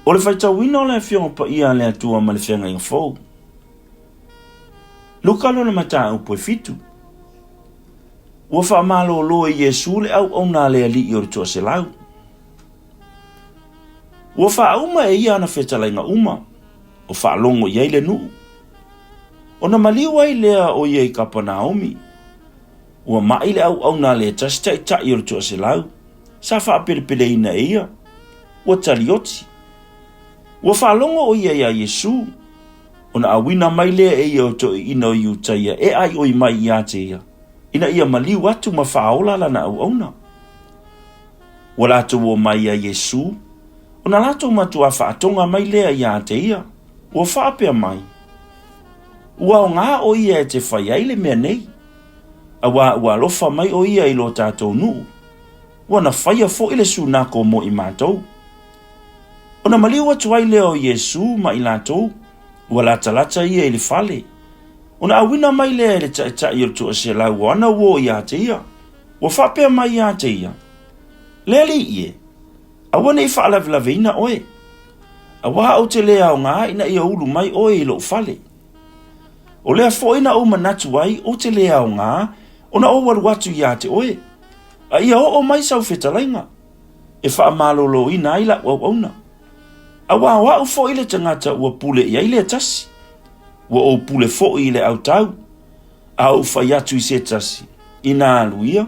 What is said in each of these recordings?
O le faitauina o le afioga paia le atua ma le feagaiga fou. Luka lona mataupu e fitu. Ua faamālōlō e Iesu le auauna le alii o le tuaselau. Ua faauma e ia ana fetalaiga uma, o faalogo i ai le nuu. Ona maliu ai lea o ia i Kapanaomi. Ua mai le auauna le tasi taʻitaʻi o le tuaselau, sa faapelepeleina e ia, ua talioti. Ua faalogo o ia ia Iesu, ona awina mai lea e ia o toʻiina o iutaia e ai oi mai iā te ia, ina ia maliu atu ma faaola lana auauna. Ua latou o mai ia Iesu, ona latou matua faatoga mai lea iā te ia, ua faapea mai. Ua o ngā o ia e te whai ai le mea nei, ua alofa mai o ia i lo tātou nuu, ua na whaia fo i le sunako mo i mātou. Ona maliu atu ai lea o Iesu ma i lātou, ua lata ia i le fale. Ona awina mai lea i le taʻitaʻi o le tuaselau o ana ua iā te ia, ua faapea mai iā te ia. Lea li ie, aua nei faalavelavina oe, awa o te lea o ngā ina ia ulu mai oe i lo fale. O lea foina o manatu ai o te lea o ngā, ona o waru atu iā te oe. A ia o mai sau whetalainga. E whaamālolo ina ai la wauauna. A wā fo i le tangata ua pule i aile tasi. Ua o pule fo i le au tau. A o whai atu i se tasi. Ina alu ia.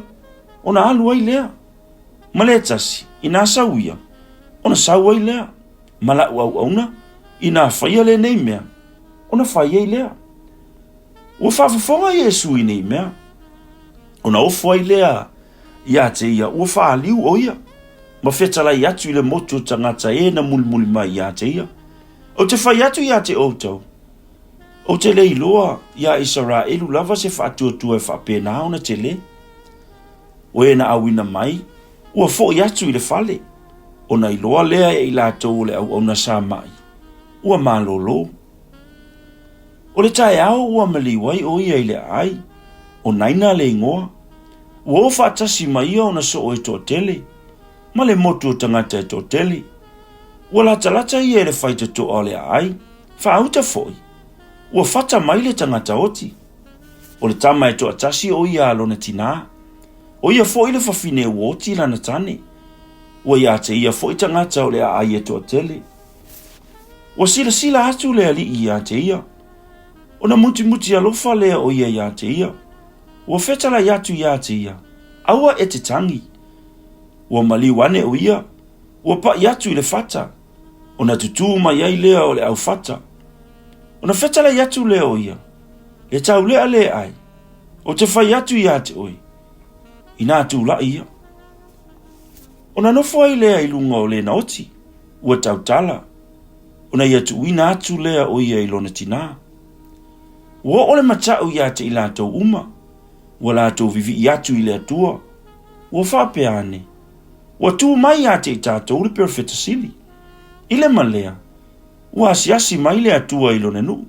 Ona alu ai lea. Ma le tasi. Ina sau ia. Ona sau ai lea. Ma la wauauna. Ina whaia le nei mea. Ona whaia i lea. Ua whaafafonga Iesu i nei mea. Ona ofo ai lea ia te ia. Ua whaaliu o ia. Ma whetalai atu i le motu tangata e na mulimuli mai ia te ia. O te whai atu ia te outau. O te le iloa ia Israelu lava se whaatuatua e whaapena ona te le. O e na awina mai. Ua fo i atu i le fale. Ona iloa lea e i lātou le au na sa mai. Ua mālolo. O le tae ao ua maliwai o ia i le ai, o naina le ingoa, ua o whaatasi mai ia o na so o e tō tele, ma le motu o tangata e tō tele, ua lata ia e le whaita tō o le ai, whaauta foi, ua whata mai le tangata oti, o le tama e tō atasi o ia alona tina, o ia foi le whawhine uoti lana tane, ua ia te ia foi tangata o le ai e tō tele, ua sila atu le ali ia te ia, ona muti alofa lea o ia ia te ia. Ua whetala iatu ia te ia. Aua e te tangi. Ua maliwane o ia. Ua pa iatu i le fata. Ona tutu mai ai lea o le au fata. Ona whetala iatu lea o ia. E tau lea lea ai. O te whai atu ia te oi. Ina atu la ia. Ona nofo ai lea i lunga o le na oti. Ua tau tala. Ona iatu ina atu lea o ia i lona tina. Ua ole matau ia te i lātou uma. Ua lātou vivi i atu i le atua. Ua whapea ane. Ua tū mai ia te i tātou le perfeta sili. I le malea. Ua asiasi mai le atua i lona nu.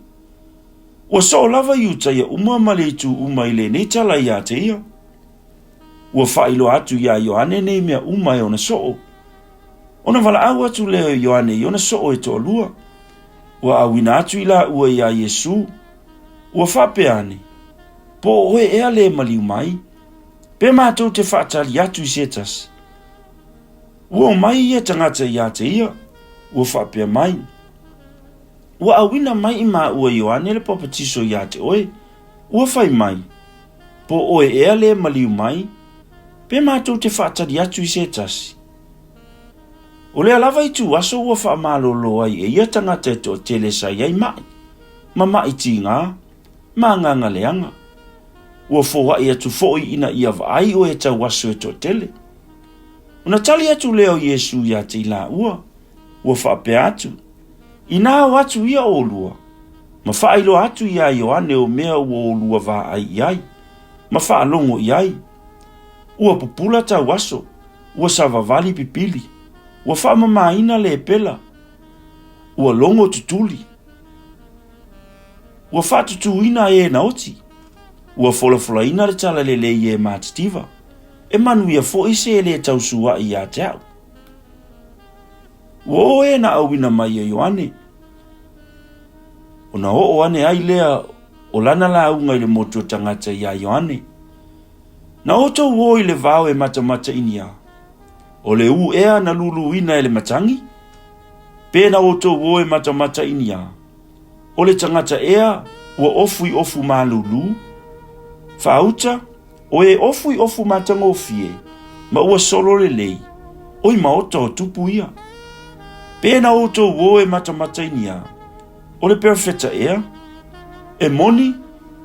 Ua so lava i utaia uma ma le itu uma i le nei tala ia te ia. Ua whailo atu ia Ioane nei mea uma e ona soo. Ona wala au atu leo Ioane i ona soo e toa lua. Ua awina atu i la ua ia Iesu. Ua whapeane, po oe ea le maliu mai, pe mātou te whaatali atu i setas. Ua mai ia tangata ia te ia, ua whapea mai. Ua awina mai i mā ua Ioane le papatiso ia te oe, ua whai mai, po oe ea le maliu mai, pe mātou te whaatali atu i setas. O le alava i tu aso ua whaamālolo ai e ia tangata e to tele sa iai mai, ma mai ti ngā, ma nganga leanga. Ua fōwa i atu fōi ina ia vaai o e tau waso e tō tele. Una tali atu leo Iesu ia te ila ua whapea atu. Ina au atu ia o lua. Ma whailo atu ia Ioane o mea ua o lua vaai iai. Ma whaalongo iai. Ua pupula tau waso. Ua savavali pipili. Ua whaamamaina le pela. Ua longo tutuli. Ua whatutuina e na oti. Ua folafolaina le tala le e mātitiva. E manu ia fo i se le tausua i a te au. Wo e na awina mai e Ioane. Ona o ane ai lea o lana la unga ile motu tangata ia Ioane. Na oto wo ile vau e mata inia. O le u ea na lulu ina ele matangi. Pena oto wo e mata inia. O le tangata ea ua ofu malulu. Fauta o e ofu matangofie. Ma ua solo le lei. Oi maoto o tupu ia. Pena oto wo e mata inia. O le perfecta ea. E moni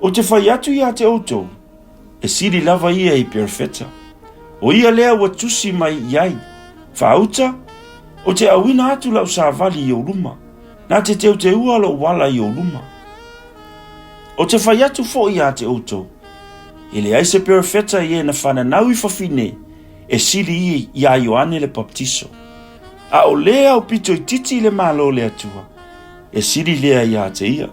o te whai atu ia te oto. E siri lava ia i perfecta. O ia lea ua tusi mai iai. Fauta o te awina atu lau sa vali i o luma. Na te teu te ua lo wala i o luma. O te whai atu fo ia te oto. Ele ai se perfecta ia na whananau i whawhine. E siri i ia Ioane le baptiso. A o lea o pito i titi le malo le atua. E siri lea ia te ia.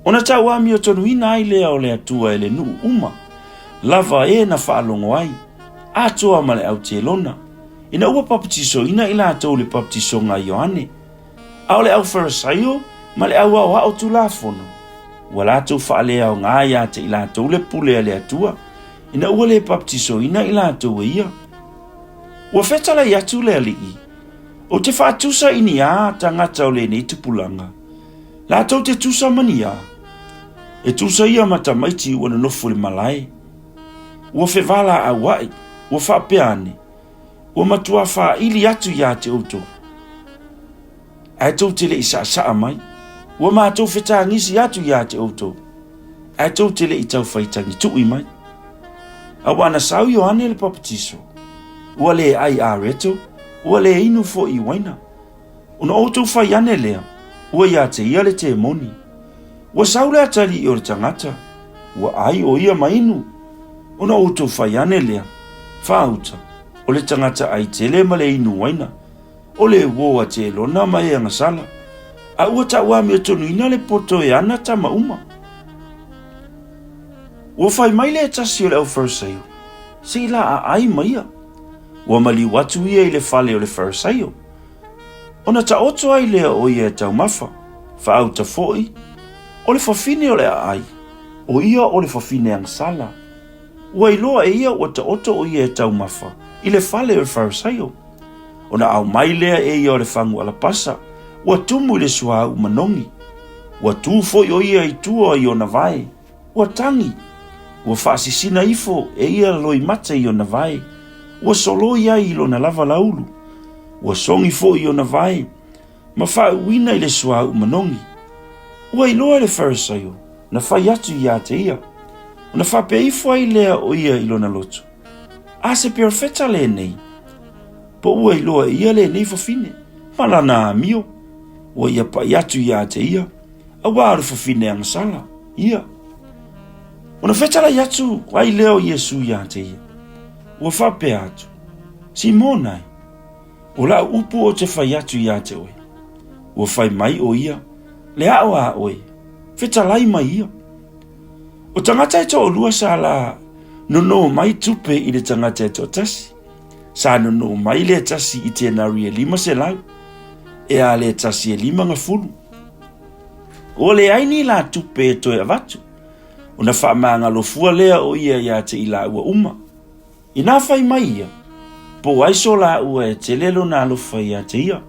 Ona tau ami o tonu ina ai lea o le atua e le nuu uma. Lava e na whaalongo ai. A toa ma le au te lona. Ina ua baptiso ina ila atou le baptiso ngā Ioane. A o le au Farisaio ma le au au tu la fono. Ua la atou whaalea o ngā ia te ila atou le pule le atua. Ina ua le baptiso ina ila atou e ia. Ua fetala i atu le alii. O te whaatusa ini a tangata o le nei tupulanga. La atou te tusa mani a. E tusa ia matamaiti ua na nofo le malae. Ua fevala a wai. Ua whapeane. Ua matua wha ili atu ia te auto. Ai tau te le isa saa mai. Ua mātou whetangisi atu ia te auto. Ai tau te le i tau whaitangi tui mai. A wana sau Ioane le baptiso. Ua le ai a reto. Ua le inu fo i waina. Una auto whaiane lea. Ua ia te ia le te moni. Ua sau le atali i o le tangata. Ua ai o ia mainu. Una auto whaiane lea. Whauta. O le tangata ai te le ma le inu waina. O le woa te lona mai e angasala. A ua ta wami o tonu ina le poto e ana ta mauma. Ua whai mai le tasi o le au Farisaio. Se ila a ai maia. Ua mali watu ia i le fale o le Farisaio. Ona ta oto ai lea o ia e tau mafa. Whaauta foi. O le whawhine o le a ai. O ia o le whawhine angasala. Ua iloa e ia o ta oto o ia e tau mafa. I le fale o le Farisaio. Ona au mai lea e ia o le whangu ala pasa. Ua tumu i le sua u manongi. Ua tu foi o ia i tua i o na vai. Ua tangi. Ua whaasisina ifo e ia loi mata i o na vai. Ua solo ia i lo na lava laulu. Ua songi fo i o na vai. Ma wha uina i le sua u manongi. Ua iloa le Farisaio. Na whai atu ia te ia. Na wha pe ifo ai lea o ia i lo na lotu. A se perfecta le nei. Po ua iloa ia le nei whawhine. Malana a mio. Ua ia pa atu ia te ia. A waru whawhine angasala. Ia. Ona whetala i atu ai leo Iesu ia te ia. Ua whape atu. Simonai. O la upu o te whai atu ia te oe. Ua whai mai o ia. Le ao a oe. Whetalai mai ia. O tangata e to lua sa la nono mai tupe i le tangata e to tasi. Sa nono mai le tasi i te nari e 5 se lau. E a le tasi e 5 ngafulu. O le aini la tupe e to e avatu. O na wha maanga lo fua lea o ia te ila ua uma. I nā whai mai ia. Po aiso la ua e te lelo nā lo whai ia te ia.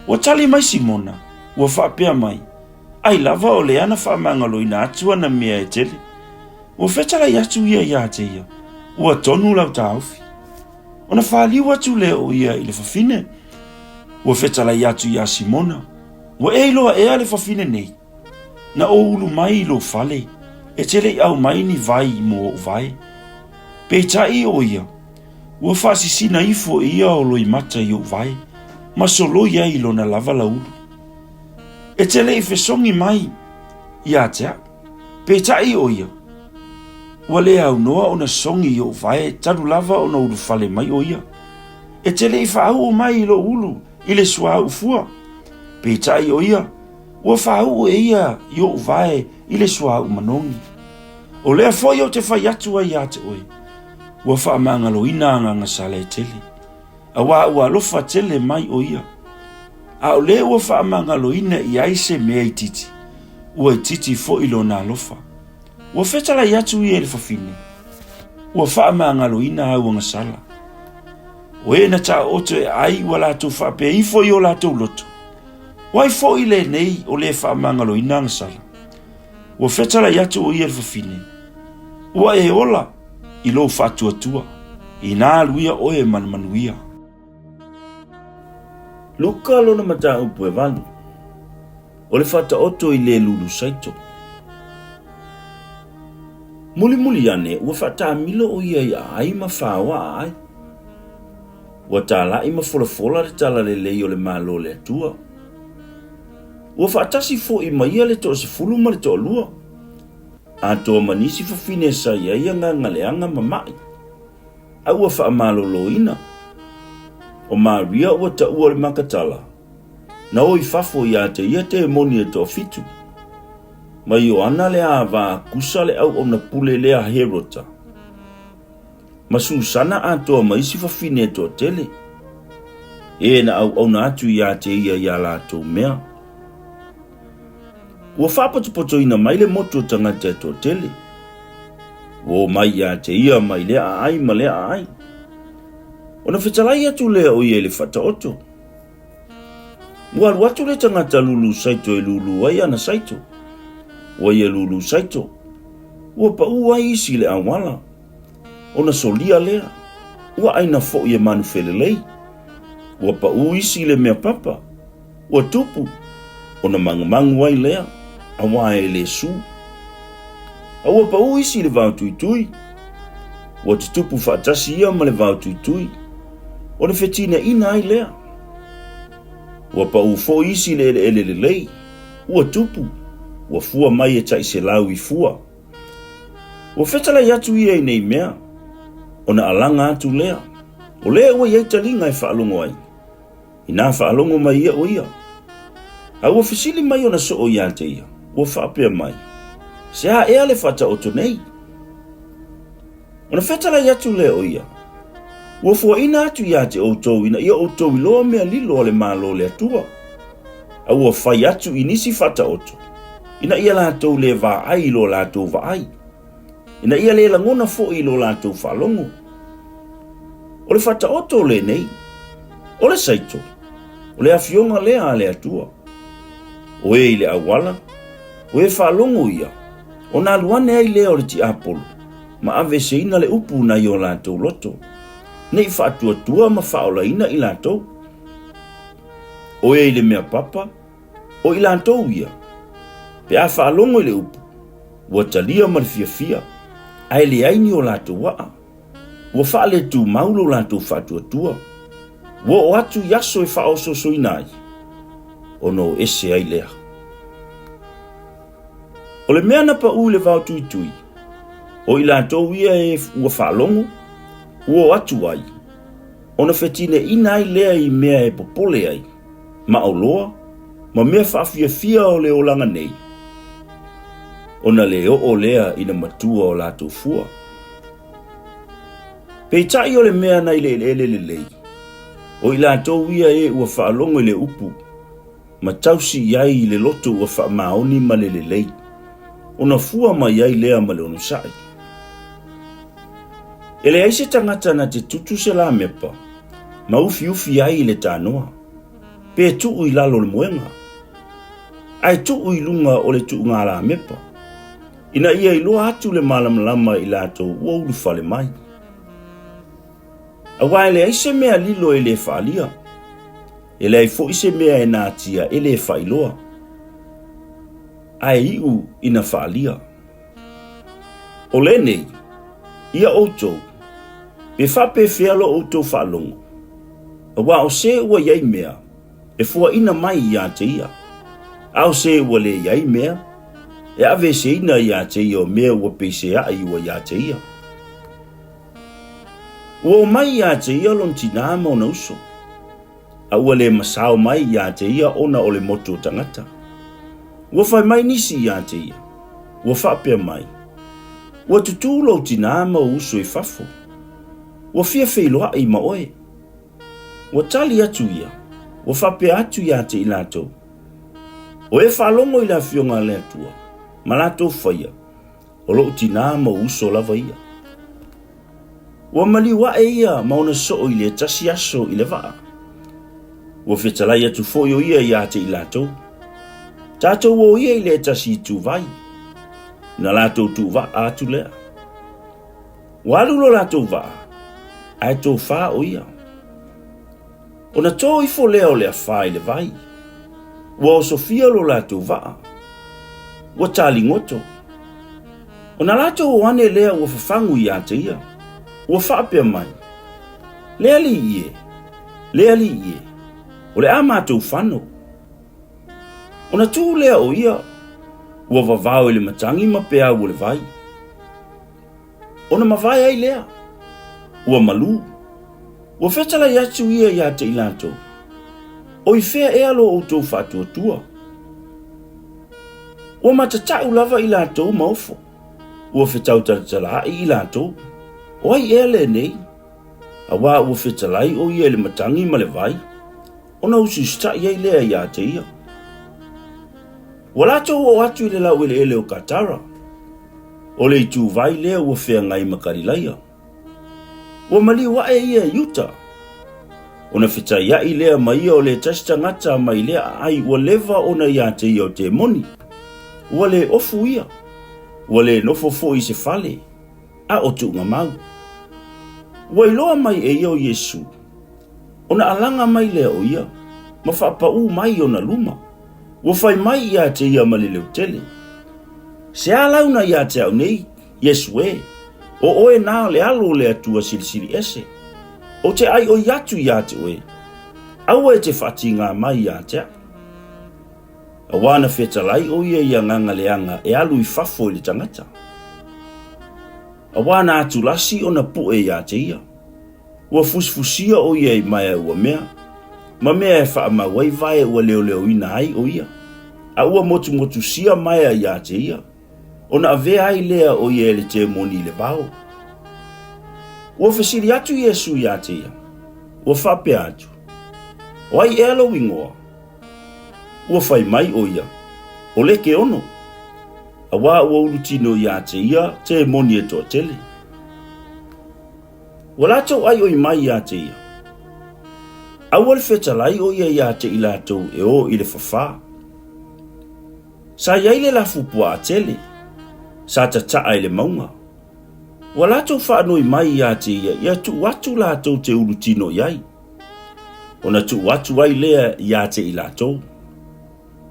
Ua tali mai Simona. Ua wha pia mai. Ai lava o le ana wha maanga lo ina atua na mea e tele. Ua whetala i atu ia te ia. Ua tonu lau ta aufi. O na wha liu atu lea o ia i le whawhine. Ua whetala i atu ia Simona. Ua e iloa ea le whawhine nei. Na o ulu mai lo whale. E tele i au mai ni vai i mo o vai. Pe tai o ia. Ua whaasisina ifo ia o loi mata i o vai. Ma solo ia i lo na lava laulu. E tele i whesongi mai. Ia tea. Pe tai o ia. Ua le au noa o na songi i o vai. Taru lava o na ulu fale mai o ia. E tele i whaau o mai i lo ulu. I le sua ufua. Pe tai o ia. Ua whaau e ia i o vai. I le sua umanongi. O lea foi o te whai atua i ate oi. Ua wha amanga lo ina anga sale e tele. Awa ua lofa tele mai o ia. A o le ua whaamangaloina i aise mea i titi. Ua i titi fo ilo na lofa. Ua whetala i atu i ele fafine. Ua whaamangaloina au anga sala. O e na taa oto e ai ua lato whape i fo i o lato loto. Wai fo i le nei o le whaamangaloina anga sala. Ua whetala i atu o i ele fafine. Ua e ola i lo whatua tua. I nā luia o e manuia. Luka lona mata upu e walu. O le whata oto i le lulu saito. Muli ane ua whata milo o ia i ai ma whawa ai. Ua tala i ma fola le tala le lei o le malo le atua. Ua whaatasi fo i maia le to se fulu ma le to lua. A toa manisi fafine sa ia ngaleanga mamai. A ua wha malo loina. O Maria ua ta ua le makatala. Na oi fafo ia te emoni e to fitu. Ma Ioana le ava kusa le au ona pule lea herota. Ma Susana a toa maisi fafine e to tele. E na au ona atu ia ia la to mea. Ua whapato ina mai le moto tangata e to tele. O mai ia mai lea ai ma lea ai. Ona whetalai atu lea o ia le whata oto. Mua watu le tangata lulu saito e lulu ai ana saito. Wa ia lulu saito. Ua pa ua isi le awala. Ona solia lea. Ua aina fo ia manu felelei. Ua pa ua isi le mea papa. Ua tupu. Ona mangu ai lea. Awa e le su. Ua pa ua isi le vau tuitui. Ua tutupu whaatasi ia ma le vau tuitui. Ona fetina ina ai lea. Ua pa ua fo isi le lei. Ua tupu. Ua fua mai e tai se lau i fua. Ua whetala i atu ia i nei mea. Ona alanga atu lea. O lea ua iei talinga e whaalongo ai. I nā whaalongo mai ia o ia. A ua whisili mai ona so o ia te ia. Ua whaapea mai. Se ha ea le whata oto nei. Ona whetala i atu lea o ia. Ua fua ina atu ia te outou ina ia outou i loa mea lilo le malo le atua. A ua whai atu i nisi whata oto. Ina ia lātou le vā ai lo lātou vā ai. Ina ia le langona fo i lo lātou whalongo. O le whata oto le nei. O le saito. O le awhionga lea a le atua. O e i le awala. O e whalongo ia. O nā luane ai lea o le ti apolo. Ma ave se ina le upu na i o lātou loto. Nei whaatua tua ma whaola ina i lātou. O e i le mea papa. O i lātou ia. Pe a whaalongo i le upu. Ua talia ma le fia. Ai le aini o lātou waa. Ua whaale tu maulo lātou whaatua tua. Ua o atu yaso e whaoso soinai. O no ese ai lea. O le mea na pa u le vau tui. O i lātou ia e ua whaalongo. Ua o atu ai. Ona whetine ina ai lea i mea e popole ai. Ma au loa. Ma mea whaafia o le olanga nei. Ona le o lea ina matua o lātou fua. Pei tai o le mea nai le lei. O i lātou ia e ua whaalongo i le upu. Ma tausi iai i le loto ua whaamaoni ma le lei. Ona fua ma iai lea ma le ono sai. E le aise tangata na te tutu se la mepa. Ma ufi ai le tānoa. Pe tuu i lalo le moenga. Ai tuu i lunga o le tuu ngā la mepa. Ina ia i loa atu le malamalama i lātou ua ulu whale mai. A wai le aise mea lilo e le whaalia. E le ai fo ise mea e nātia e le whailoa. Ai iu ina whaalia. O le nei, ia outou, pe whape whialo outou whaalongo. A wā o se ua iai mea, e fua ina mai ia te ia. A o se ua le iai mea, e ave se ina ia te ia o mea ua peise a iua ia te ia. Ua o mai ia te ia lon tina ama o na uso. A ua le masao mai ia te ia ona o le moto tangata. Ua whai mai nisi ia te ia. Ua whapea mai. Ua tutulo tina ama o uso i fafo. Ua fia whailoa i ma oe. Ua tali atu ia, ua whape atu ia te ilato. O e whalongo i la fionga le atua, ma lato whaia, o lo tina ma uso lava ia. Ua mali wa e ia mauna soo i le tasi aso i le waa. Ua whetalai atu foio ia ia te ilato. Tātou o ia i le tasi tu vai. Na lato tu va atu lea. Walulo lato va, ai tō wha o ia. O na tō i fo leo lea wha i le vai. Ua o Sofia lo lato va. Ua tali ngoto. O na lato o ane lea ua whafangu i ate ia. Ua whaapea mai. Lea li ie. Lea li ie. O le amatou whano. O na tū lea o ia. Ua vavao i le matangi ma pea ua le vai. O na mawai ai lea. Ua malu. Ua whetala i atu ia i ate ilato. O i whea ea lo o tō whatua tua. Ua matatau lava i lato maofo. Ua whetau taratala i lato. O ai ea le nei. Awa ua whetalai o ia le matangi ma le vai. O na usi stai ai lea i ate ia. Ua lato o atu i le lau ele o katara. O le itu vai lea ua whea ngai makarilaia. Ua mali wa e ia yuta. O na whita ia i lea mai o le tasta ngata mai lea ai ua leva o na ia te ia o te moni. Ua le ofu ia. Ua le nofofo i se fale. A o tu ngamau. Ua iloa mai e ia o Yesu. O na alanga mai lea o ia. Ma whapau mai o na luma. Ua whai mai ia te ia ma le leo tele. Se alau na ia te au nei, Yesu e. O oe nā le alo le atua silisili ese. O te ai o iatu ia te oe. Aua e te whati ngā mai ia te. A wana whetalai o ia nganga leanga e alu i whafo i le tangata. A wana atu lasi o na pue ia te ia. Ua fusfusia o ia i mai ua mea. Ma mea e wha ma wai vai ua leo leo ina ai o ia. A ua motu sia mai ia te ia. O na avea ai lea o ia le te moni le vao. Ua whesiri atu Yesu ia te ia. Ua whape atu. O ai elo wingoa. Ua whai mai o ia. O leke ono. A wā ua urutino ia te ia te moni e toa tele. Ua lato ai o i mai ia te ia. Aua le whetalai o ia te i lato e o i le whawha. Sa iai le lafu pua a tele. Sa tataa i le maunga. Ua lato whaanoi mai ia te ia tu watu lato te urutino iai. O na tu watu ai lea ia te i lato.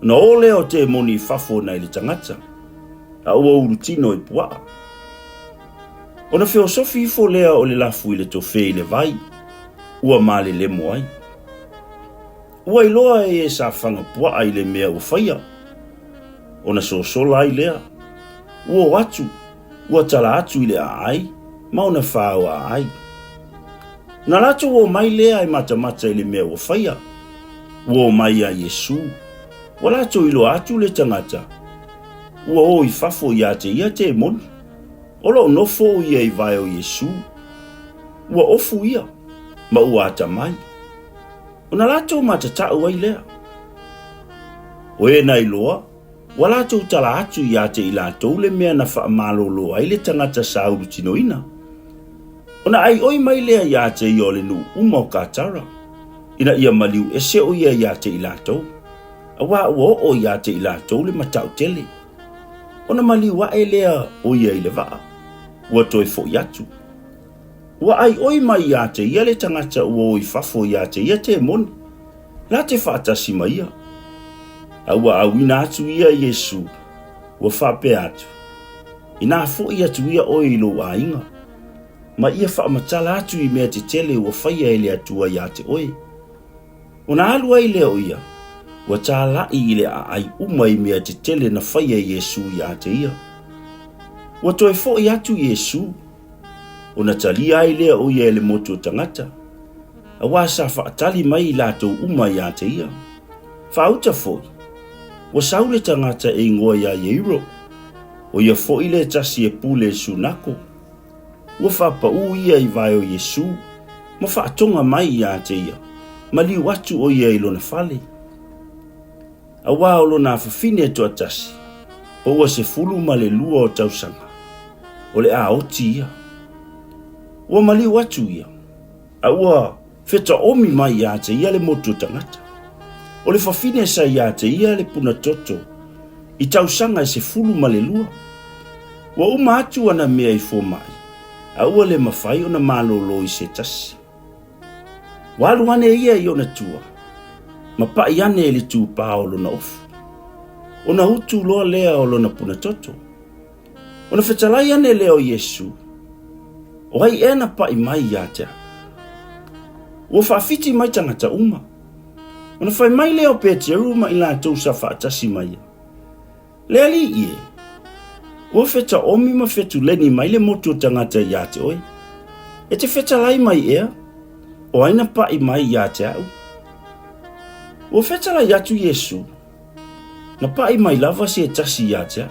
Na o leo te moni fafo na i le tangata. A ua urutino i pua. O na filosofi ifo lea o le lafu i le tofe i le vai. Ua male le moai. Ua iloa e sa whanga pua ai le mea ua whaia. O na sosola ai lea. Ua watu. Ua tala atu i le ai. Mauna whao ai. Na lato o mai lea i matamata i le mea ua whaia. Ua mai a Yesu. Ua lato ilo atu le tangata. Ua o i fafo ia te moni. Olo nofo ia i vai o Yesu. Ua ofu ia. Ma ua ata mai. O na lato matatau ai lea. O e na iloa. Ua lato tala atu ia te i lato le mea na wha malolo ai le tangata sa urutino ina. O na ai oi mai lea ia te i ole nu uma o katara. Ina ia maliu e se o ia te i lato. A wā ua o ia te i lato le matau tele. O na maliu wa e lea o ia i le waa. Ua toi fo iatu. Ua ai oi mai ia te ia le tangata ua oi fafo ia te moni. La te whaatasi mai ia. A ua awina atu ia Yesu. Ua whape atu. Ina fo ia tu ia oi ilo a inga. Ma ia whaamatala atu i mea te tele ua whaia ele atua ia te oi. Una alua i leo ia. Ua tālai i le a ai umai mea te tele na whaia Yesu ia te ia. Ua toi fo i atu Yesu. Una talia ai lea o ia ele moto tangata. A wā sa whaatali mai lato uma ia te ia. Whauta foi. Ua saule tangata e ngoa ia Yeiro. O ia fo i le tasi e pule sunako. Ua whapa ia i vai o Yesu. Ma whaatonga mai ia te ia. mali watu o ia ilona fale. Awa o lona fafine to atasi, o ua se fulu ma le lua o tausanga, o le a oti ia. Ua mali watu ia, a ua feta omi mai ia te ia le motu tangata. O le fafine sa ia te ia le puna toto, i tausanga e se fulu ma le lua. Ua uma atu ana mea i fo mai, a ua le mawhai o na malolo i se tasi. Walu ane ia i ona tua, ma pai ane e le tūpā o lona ofu. Ona hutu loa lea o lona puna toto. Ona whetalai ane lea o Yesu, o hai ena pai mai ia tea. Ua whaafiti mai tangata uma. Ona whai mai lea o Peteru ma ila tau sa whaatasi mai. Lea li ie, ua wheta omi ma whetu leni mai le motu o tangata ia te oi. E te whetalai mai ea, o aina pai mai ia te au. Ua whetalai atu Yesu, na pai mai lava se tasi ia te au.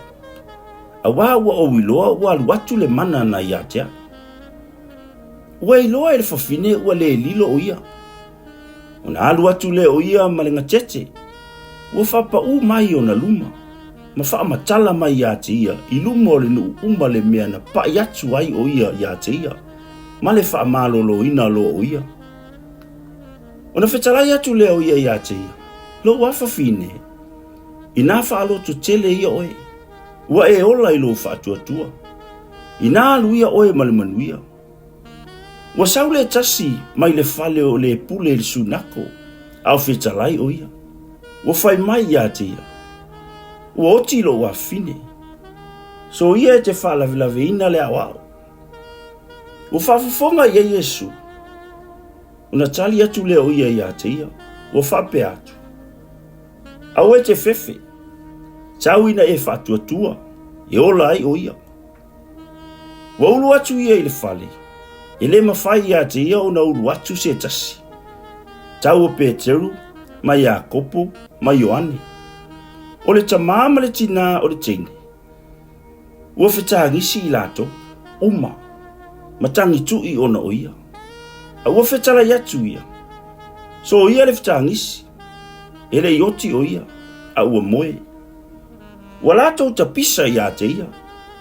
Awa ua o wiloa ua alu atu le mana na ia te au. Ua iloa e le fafine ua le lilo o ia. Ona alu atu le o ia ma le ngatete, ua whapa u mai o na luma, ma wha matala mai ia te ia, i luma o le nu uma le mea na pai atu ai o ia te ia, ma le wha malolo ina lo o ia. Ona whetalai atu leo ia te ia, lo wafa fine, ina wha alo tu tele ia oe, ua e ola i lo wha atua tua, ina alu ia oe malemanuia. Ua saule tasi mai le fale o le pule le sunako, au whetalai o ia, ua whai mai ia te ia, ua oti lo wa fine, so ia e te wha lavelave ina le awao. Ua whafufonga ia Yesu, una tali atu leo ia te ia, ua whape atu. Au e te fefe, tau ina e whatua tua, e ola ai o ia. Ua ulu atu ia i le fale, e le mawhai ia te ia ona ulu atu se tasi. Tau o Peteru, ma Iakopo, ma Ioane. O le tamama le tina o le teine. Ua whetangisi i lato, uma, matangi tui ona o ia. A ua whetala iatu ia. So ia le whetangisi. Ele ioti o ia. A ua moe. Ua lato tapisa ia te ia.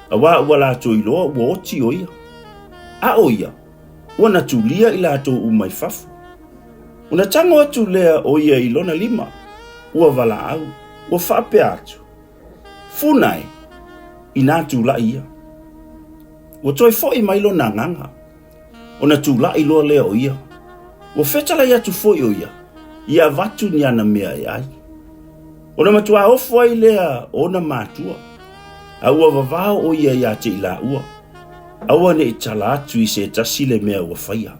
A ua lato iloa ua oti o ia. A o ia. Ua natulia i lato umai fafu. Una tango atu lea o ia ilona lima. Ua vala au. Ua whape atu. Funai. Ina tu la ia. Ua toi foi mailo na nganga. Ona tu la ilo lea o ia. Ua whetala ia tu foi o ia. Ia vatu ni ana mea e ai. Ona matua ofu ai lea ona matua. Aua vavao o ia te ila ua. Aua ne itala atu i se tasile mea ua whaia.